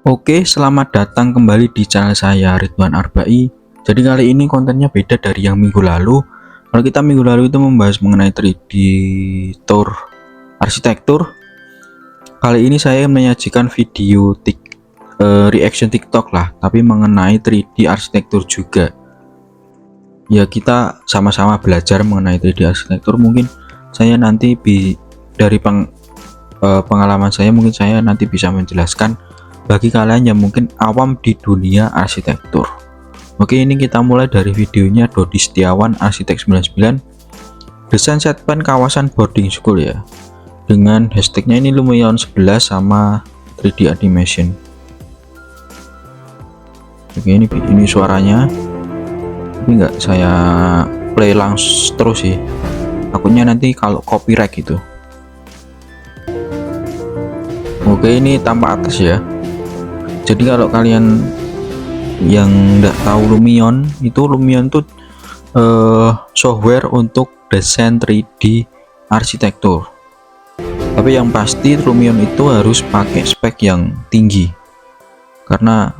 Oke, selamat datang kembali di channel saya Ridwan Arbai. Jadi kali ini kontennya beda dari yang minggu lalu. Kalau kita minggu lalu itu membahas mengenai 3D tour arsitektur. Kali ini saya menyajikan video reaction TikTok lah, tapi mengenai 3D arsitektur juga. Ya kita sama-sama belajar mengenai 3D arsitektur. Mungkin saya nanti dari pengalaman saya mungkin saya nanti bisa menjelaskan bagi kalian yang mungkin awam di dunia arsitektur. Oke, ini kita mulai dari videonya Dodi Setiawan Arsitek 99 desain set plan kawasan boarding school ya, dengan hashtagnya ini Lumion 11 sama 3D animation. Oke, ini suaranya, tapi nggak saya play langsung terus sih, takutnya nanti kalau copyright gitu. Oke, ini tampak atas ya. Jadi kalau kalian yang nggak tahu Lumion tuh software untuk desain 3D arsitektur. Tapi yang pasti Lumion itu harus pakai spek yang tinggi karena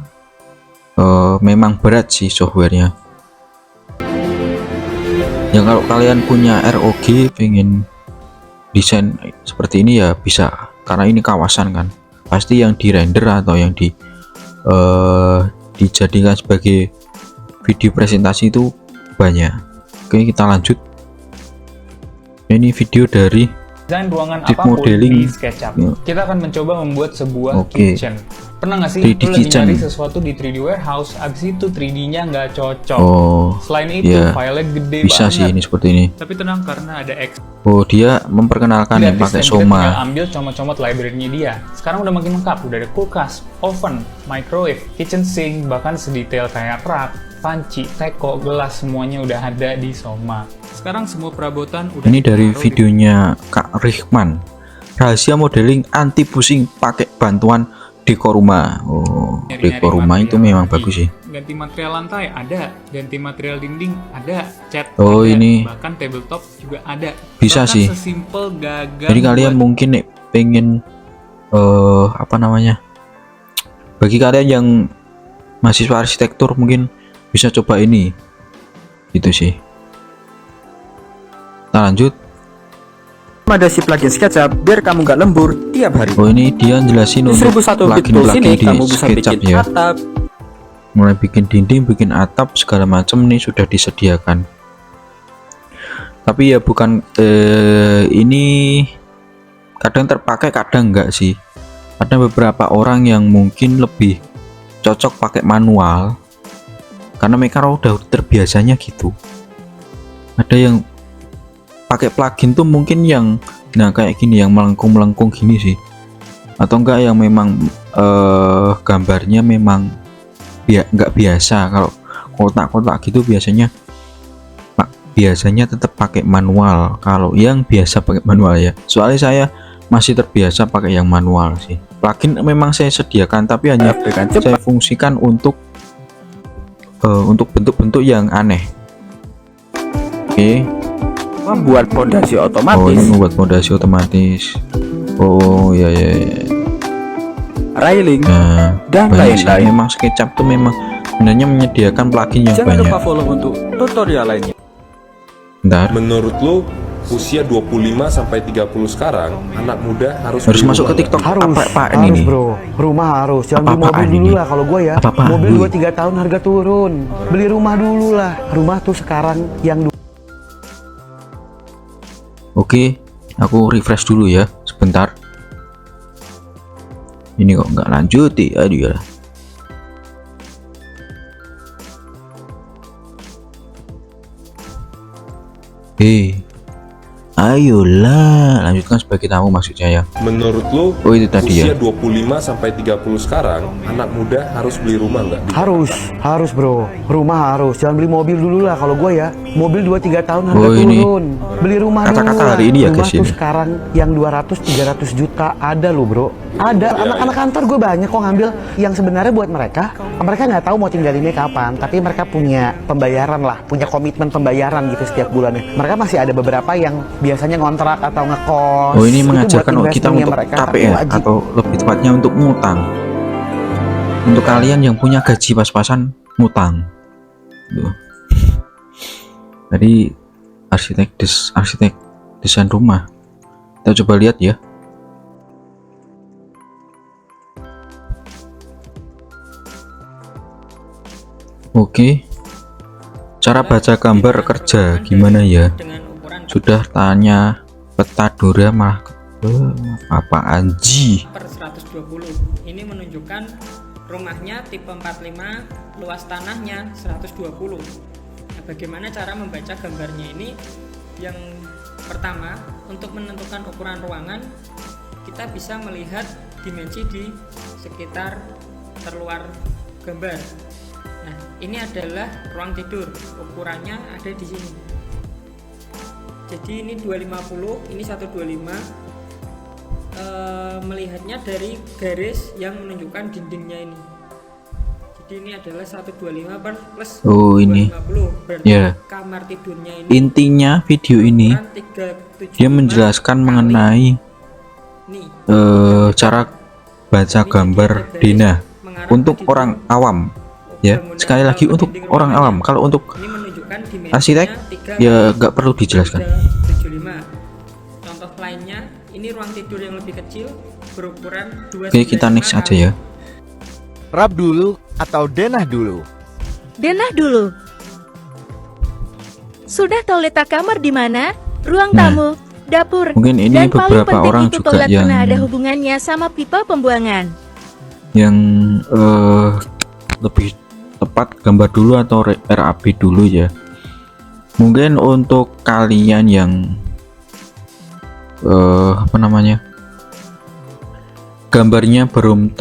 memang berat sih softwarenya. Ya kalau kalian punya ROG pengen desain seperti ini ya bisa, karena ini kawasan kan, pasti yang di render atau yang dijadikan sebagai video presentasi itu banyak. Oke, kita lanjut. Ini video dari desain ruangan Deep apapun Modeling. di SketchUp. Kita akan mencoba membuat sebuah Oke. kitchen. Pernah nggak sih 3D lu lagi kitchen. nyari sesuatu di 3D warehouse, abis itu 3D-nya nggak cocok. Oh, Selain itu, ya, filenya gede bisa banget. sih ini seperti ini. Tapi tenang, karena ada X. Oh, dia memperkenalkan yang pakai Kita tinggal Soma. ambil comot-comot library-nya dia. Sekarang udah makin lengkap, udah ada kulkas, oven, microwave, kitchen sink, bahkan sedetail kayak rak, panci, teko, gelas, semuanya udah ada di Soma. Sekarang semua perabotan udah Ini dari ditaruh di videonya Kak Rihman. Rahasia modeling anti pusing pakai bantuan dekor rumah. Oh, nyari-nyari dekor rumah itu material memang lagi. bagus sih. Ganti material lantai ada, ganti material dinding ada, cat Oh, ada, ini bahkan tabletop juga ada. bisa Bahkan sih. sesimpel gagang Jadi kalian buat mungkin nih pengen apa namanya? Bagi kalian yang mahasiswa arsitektur mungkin bisa coba ini. Itu sih. Kita lanjut. Ada si plugin SketchUp biar kamu nggak lembur tiap hari. Oh, ini dia jelasin Di untuk 1001 bit tools plugin-plugin ini di kamu bisa SketchUp bikin ya. atap, Mulai bikin dinding, bikin atap, segala macam nih sudah disediakan. Tapi ya bukan ini kadang terpakai kadang enggak sih. Ada beberapa orang yang mungkin lebih cocok pakai manual karena mereka udah terbiasanya gitu. Ada yang pakai plugin tuh mungkin yang kayak gini, yang melengkung gini sih, atau enggak yang memang gambarnya memang nggak biasa. Kalau kotak-kotak gitu biasanya tetap pakai manual. Kalau yang biasa pakai manual ya, soalnya saya masih terbiasa pakai yang manual sih. Plugin memang saya sediakan tapi hanya saya fungsikan untuk bentuk-bentuk yang aneh. Oke. membuat fondasi Oh, otomatis, ini membuat fondasi otomatis. Oh ya. railing, Nah, dan banyak sih. lain-lain. Memang SketchUp tuh memang sebenarnya menyediakan plugin yang Jangan banyak. lupa follow untuk tutorial lainnya. Bentar. Menurut lu usia 25 sampai 30 sekarang anak muda harus Harus beli masuk ke rumah TikTok. Harus, Apaan harus ini? bro. Rumah harus. Jangan beli Apa-apaan mobil dulu ini? lah kalau gue ya. Apa-apaan, Mobil Boy? 2-3 tahun harga turun. Beli rumah dulu lah. Rumah tuh sekarang yang Oke, aku refresh dulu ya, sebentar. Ini kok nggak lanjut ya, aduh ya. Ayolah, lanjutkan sebagai tamu maksudnya ya. Menurut lu Oh, itu tadi usia ya. 25 sampai 30 sekarang anak muda harus beli rumah nggak? harus bro. Rumah harus. Jangan beli mobil dulu lah kalau gue ya. Mobil 2-3 tahun harga Oh, ini turun. Beli rumah dulu kata-kata lah. hari ini ya, Rumah guys, tuh ini. sekarang yang 200-300 juta ada loh bro. Ada anak-anak kantor gue banyak kok ngambil yang sebenarnya buat mereka. Mereka nggak tahu mau tinggalinnya kapan, tapi mereka punya pembayaran lah, punya komitmen pembayaran gitu setiap bulannya. Mereka masih ada beberapa yang biasanya ngontrak atau ngekos. Oh, ini Itu buat mengajarkan kita investmentnya untuk mereka, KPR wajib. atau lebih tepatnya untuk ngutang. untuk kalian yang punya gaji pas-pasan ngutang tuh. Jadi arsitek desain rumah, kita coba lihat ya. Oke, cara baca gambar kerja gimana ya? Sudah tanya peta Dora malah apa anji per 120. Ini menunjukkan rumahnya tipe 45, luas tanahnya 120. Nah, bagaimana cara membaca gambarnya ini? Yang pertama, untuk menentukan ukuran ruangan, kita bisa melihat dimensi di sekitar terluar gambar. Nah, ini adalah ruang tidur, ukurannya ada di sini. Jadi ini 250, ini 125. Melihatnya dari garis yang menunjukkan dindingnya ini. Jadi ini adalah 125 plus ini 250. Berarti ya. kamar tidurnya ini. Intinya video ini dia menjelaskan mengenai cara baca gambar Dena untuk orang awam ya. Sekali lagi untuk orang awam. Kalau untuk arsitek ya nggak perlu dijelaskan. 75. Contoh lainnya, ini ruang tidur yang lebih kecil berukuran 2. Oke, kita next aja ya. Rab dulu atau denah dulu? Denah dulu. Sudah tahu letak kamar di mana? Ruang Nah, tamu, dapur, mungkin ini dan paling beberapa penting orang itu juga toilet yang karena ada hubungannya sama pipa pembuangan. yang lebih tepat gambar dulu atau RAB dulu ya. Mungkin untuk kalian yang gambarnya belum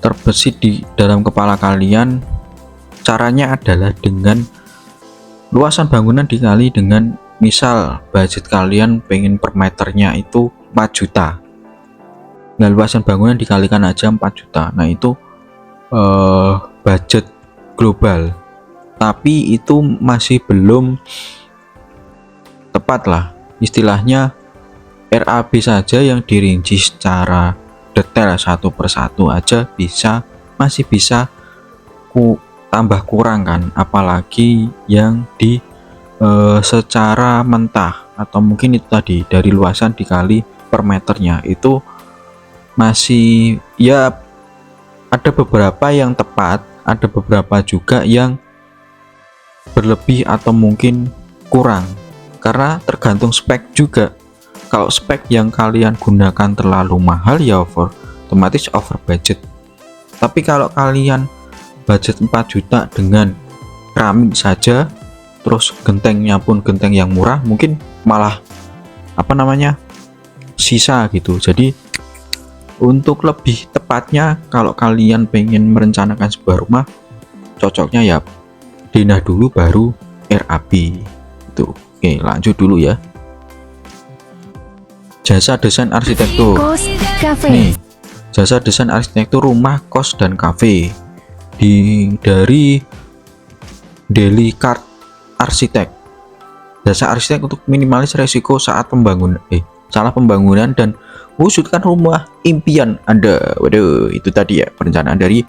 terbesit di dalam kepala kalian, caranya adalah dengan luasan bangunan dikali dengan, misal budget kalian pengen per meternya itu 4 juta. Nah, luasan bangunan dikalikan aja 4 juta. Nah, itu budget global. Tapi itu masih belum tepat lah. Istilahnya RAB saja yang dirinci secara detail satu persatu aja masih bisa tambah kurang kan, apalagi yang di secara mentah atau mungkin itu tadi dari luasan dikali per meternya, itu masih ya ada beberapa yang tepat, ada beberapa juga yang berlebih atau mungkin kurang, karena tergantung spek juga. Kalau spek yang kalian gunakan terlalu mahal ya otomatis over budget. Tapi kalau kalian budget 4 juta dengan keramik saja, terus gentengnya pun genteng yang murah, mungkin malah sisa gitu. Jadi untuk lebih tepatnya, kalau kalian pengen merencanakan sebuah rumah, cocoknya ya Dena dulu baru RAB itu. Oke, lanjut dulu ya. Jasa desain arsitektur. Kos, kafe. Nih, jasa desain arsitektur rumah, kos, dan kafe dari Daily Card Arsitek. Jasa arsitek untuk minimalis resiko saat salah pembangunan dan wujudkan rumah impian Anda. Waduh, itu tadi ya perencanaan dari.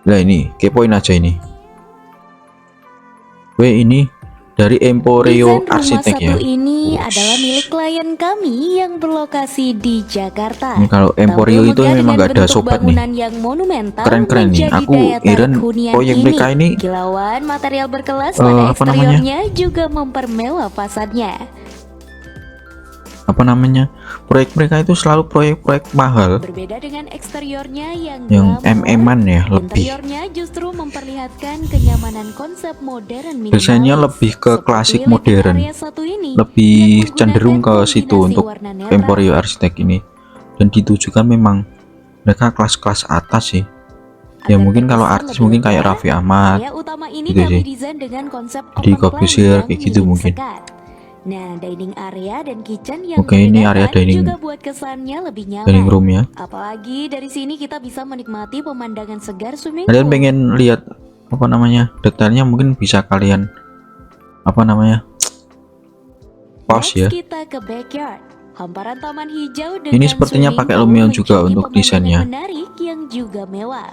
Nah, ini kepoin aja ini. Ini dari Emporio Desain Arsitek rumah ya. satu ini adalah milik klien kami yang berlokasi di Jakarta. Ini kalau Emporio Tampil itu megah memang dengan nggak ada bentuk sobat nih. bangunan yang monumental Keren-keren nih. menjadi Aku daya tarik Iren hunian proyek mereka ini Kilauan material berkelas apa pada eksteriornya juga mempermewah fasadnya. Proyek mereka itu selalu proyek-proyek mahal Berbeda dengan eksteriornya yang MM-an ya, lebih interiornya justru memperlihatkan kenyamanan konsep modern minimalis. desainnya lebih ke Seperti klasik living modern, area satu ini lebih yang cenderung ke menggunakan situ kombinasi untuk warna netral. Emporio Arsitek ini, dan ditujukan memang mereka kelas-kelas atas sih ya. Agar Mungkin kalau terkesan artis lebih mungkin kayak lega, Raffi Ahmad area utama ini gitu kami sih. desain dengan konsep Jadi open plan Corbusier yang kayak gitu minim mungkin. sekat. Nah, dining area dan kitchen yang Oke, ini area membedakan dining juga buat kesannya lebih nyaman. dining room ya. Apalagi dari sini kita bisa menikmati pemandangan segar swimming Kalian pool. pengen lihat detailnya, mungkin bisa kalian pause ya. Next kita ke backyard. Hamparan taman hijau Ini dengan sepertinya swimming pakai pool Lumion juga menjadi untuk pemandangan desainnya. menarik yang juga mewah.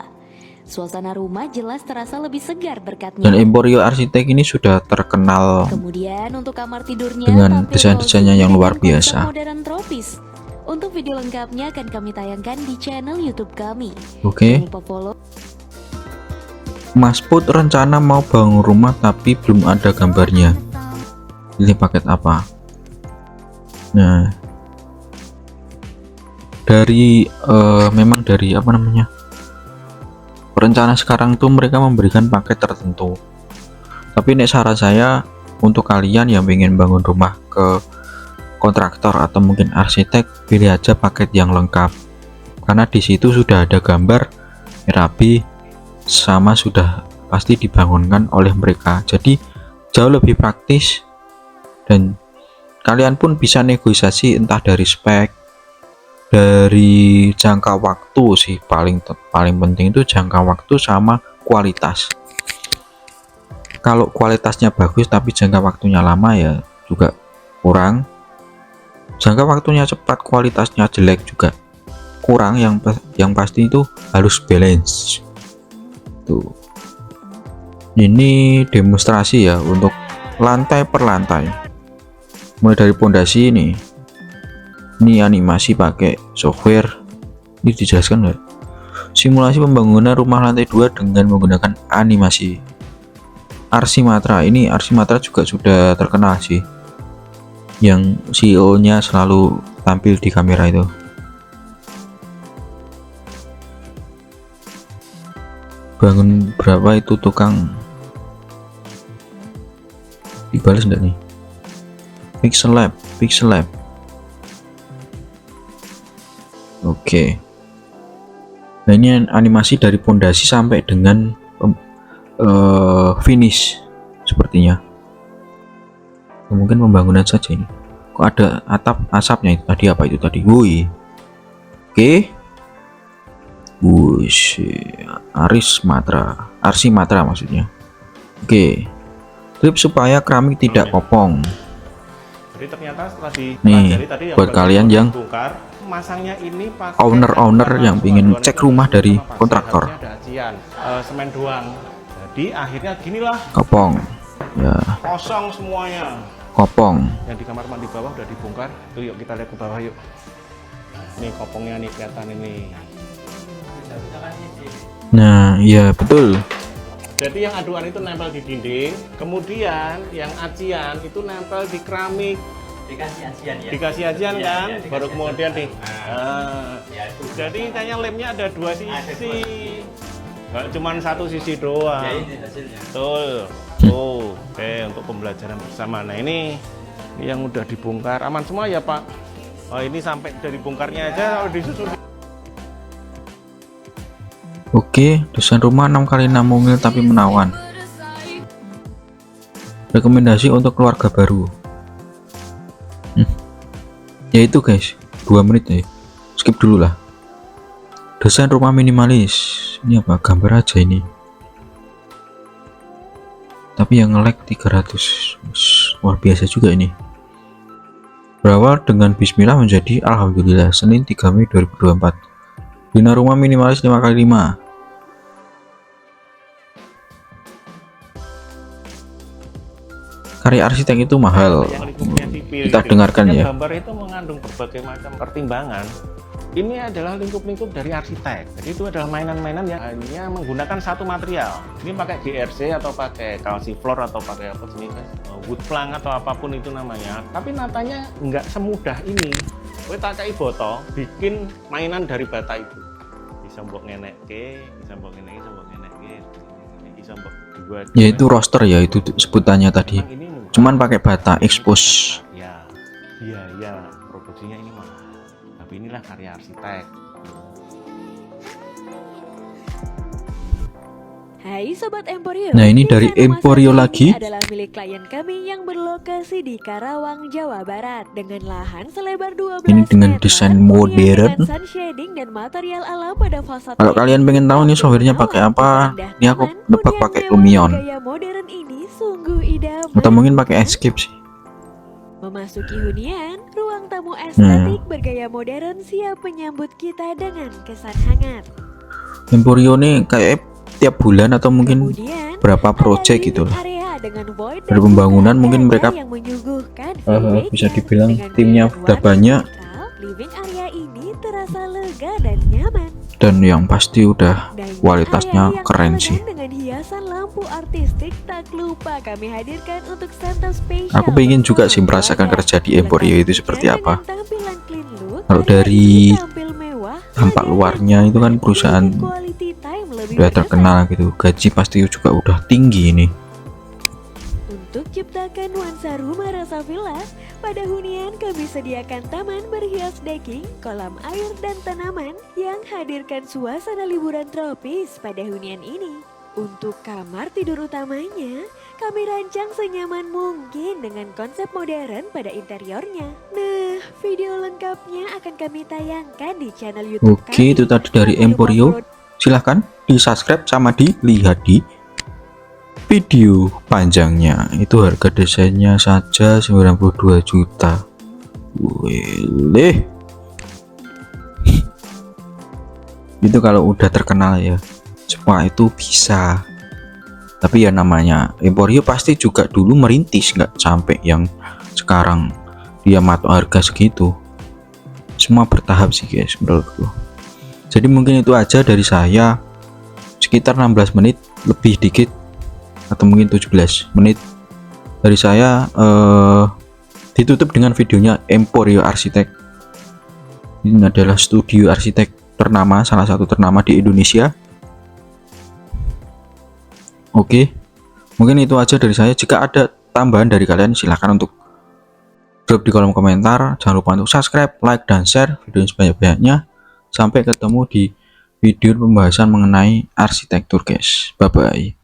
Suasana rumah jelas terasa lebih segar berkat Dan nya. Emporio Arsitek ini sudah terkenal Kemudian untuk kamar tidurnya dengan tampil desain-desainnya cozy yang luar dengan konsep biasa. modern tropis. Untuk video lengkapnya akan kami tayangkan di channel YouTube kami. Oke. Jangan lupa follow. Mas Put rencana mau bangun rumah tapi belum ada gambarnya. Ini paket apa? Nah, dari memang dari apa namanya, perencana sekarang tuh mereka memberikan paket tertentu. Tapi nek saran saya untuk kalian yang ingin bangun rumah ke kontraktor atau mungkin arsitek, pilih aja paket yang lengkap karena di situ sudah ada gambar rapi sama sudah pasti dibangunkan oleh mereka, jadi jauh lebih praktis dan kalian pun bisa negosiasi entah dari spek, dari jangka waktu sih, paling penting itu jangka waktu sama kualitas. Kalau kualitasnya bagus tapi jangka waktunya lama ya juga kurang. Jangka waktunya cepat kualitasnya jelek juga kurang, yang pasti itu harus balance tuh. Ini demonstrasi ya untuk lantai per lantai, mulai dari pondasi ini animasi pakai software. Ini dijelaskan nggak? Simulasi pembangunan rumah lantai 2 dengan menggunakan animasi. Arsimatra, ini Arsimatra juga sudah terkenal sih, yang CEO nya selalu tampil di kamera itu. Bangun berapa itu tukang? Dibalas enggak nih? Pixel Lab. Oke. Nah ini animasi dari pondasi sampai dengan finish sepertinya. Mungkin pembangunan saja ini. Kok ada asapnya itu tadi, apa itu tadi? Woi. Oke. Wush, Arsimatra maksudnya. Oke. Trip supaya keramik tidak kopong. Jadi ternyata setelah Nih, tadi buat kalian yang bongkar, masangnya ini pakai owner yang ingin cek rumah dari kontraktor. ada acian, semen doang. Jadi akhirnya ginilah, Kopong. Ya, kosong semuanya. kopong. Yang di kamar mandi bawah udah dibongkar. Tuh yuk kita lihat ke bawah yuk. Nih kopongnya nih kelihatan ini. Nah, iya betul. Jadi yang aduan itu nempel di dinding, kemudian yang acian itu nempel di keramik. Dikasih acian kan, baru kemudian nih. Jadi kayaknya lemnya ada dua sisi, nggak cuma satu sisi doang. Betul. Oke, untuk pembelajaran bersama. Nah ini yang udah dibongkar aman semua ya Pak. Oh ini sampai dari bongkarnya aja kalau disusun. Oke, desain rumah 6x6 mungil tapi menawan. Rekomendasi untuk keluarga baru. Ya itu guys, 2 menit ya. Skip dulu lah. Desain rumah minimalis. Ini apa? Gambar aja ini. Tapi yang nge-lag 300. Luar biasa juga ini. Berawal dengan bismillah menjadi alhamdulillah. Senin 3 Mei 2024. Bina rumah minimalis 5x5. Karya arsitek itu mahal. Kita dengarkan ya. Gambar itu mengandung berbagai macam pertimbangan. Ini adalah lingkup-lingkup dari arsitek. Jadi itu adalah mainan-mainan yang hanya menggunakan satu material. Ini pakai GRC atau pakai calciflor atau pakai apa sini guys, wood plank atau apapun itu namanya. Tapi nyatanya nggak semudah ini. Kowe tak cai boto, bikin mainan dari bata itu. Bisa mbok ngenekke, bisa mbok ngenekke, bisa mbok dibuat. Ya itu roster ya, itu sebutannya tadi. Cuman pakai bata expose. Iya, produksinya ini mahal. Tapi inilah karya arsitek. Hai Sobat Emporio. Nah ini dari Desain rumah Emporio satu lagi. ini adalah milik klien kami yang berlokasi di Karawang, Jawa Barat dengan lahan selebar 12 Ini dengan meter, desain dengan modern. sun shading dan material alam pada fasad. Kalau kalian pengen tahu nih softwarenya pakai apa, ini aku nebak pakai Lumion. Gaya modern ini sungguh idaman. Atau mungkin pakai Escape sih. Memasuki hunian, ruang tamu estetik bergaya modern siap menyambut kita dengan kesan hangat. Emporio nih kayak tiap bulan atau mungkin Kemudian, berapa ada project gitu living loh. area dengan void Dari dan pembangunan juga mungkin tenda mereka yang menyuguhkan bisa feeling dibilang dengan timnya pilihan udah warna banyak. netral, living area ini terasa lega dan nyaman. Dan yang pasti udah Dining kualitasnya area yang keren elegan sih. dengan hiasan lampu artistik tak lupa kami hadirkan untuk Santa Special. Aku pengen juga sih bersama merasakan keluarga. kerja di Emporio itu seperti Dengan apa. tampilan clean look, Kalau area dari ini tampil mewah, tampak lega, luarnya itu kan dan perusahaan quality time lebih udah berkesan. terkenal gitu. Gaji pasti juga udah tinggi ini. Untuk ciptakan nuansa rumah rasa villa, pada hunian kami sediakan taman berhias decking, kolam air dan tanaman yang hadirkan suasana liburan tropis pada hunian ini. Untuk kamar tidur utamanya, kami rancang senyaman mungkin dengan konsep modern pada interiornya. Nah, video lengkapnya akan kami tayangkan di channel YouTube Oke, itu tadi dari Emporio. Silahkan di subscribe sama dilihat di video panjangnya. Itu harga desainnya saja 92 juta. Wih. Itu kalau udah terkenal ya, semua itu bisa. Tapi ya namanya Emporio pasti juga dulu merintis, nggak sampai yang sekarang dia matok harga segitu. Semua bertahap sih guys menurutku. Jadi mungkin itu aja dari saya, sekitar 16 menit lebih dikit atau mungkin 17 menit dari saya. Ditutup dengan videonya Emporio Arsitek. Ini adalah studio arsitek ternama, salah satu ternama di Indonesia. Oke, mungkin itu aja dari saya. Jika ada tambahan dari kalian silahkan untuk drop di kolom komentar. Jangan lupa untuk subscribe, like, dan share video sebanyak-banyaknya. Sampai ketemu di video pembahasan mengenai arsitektur guys. Bye bye.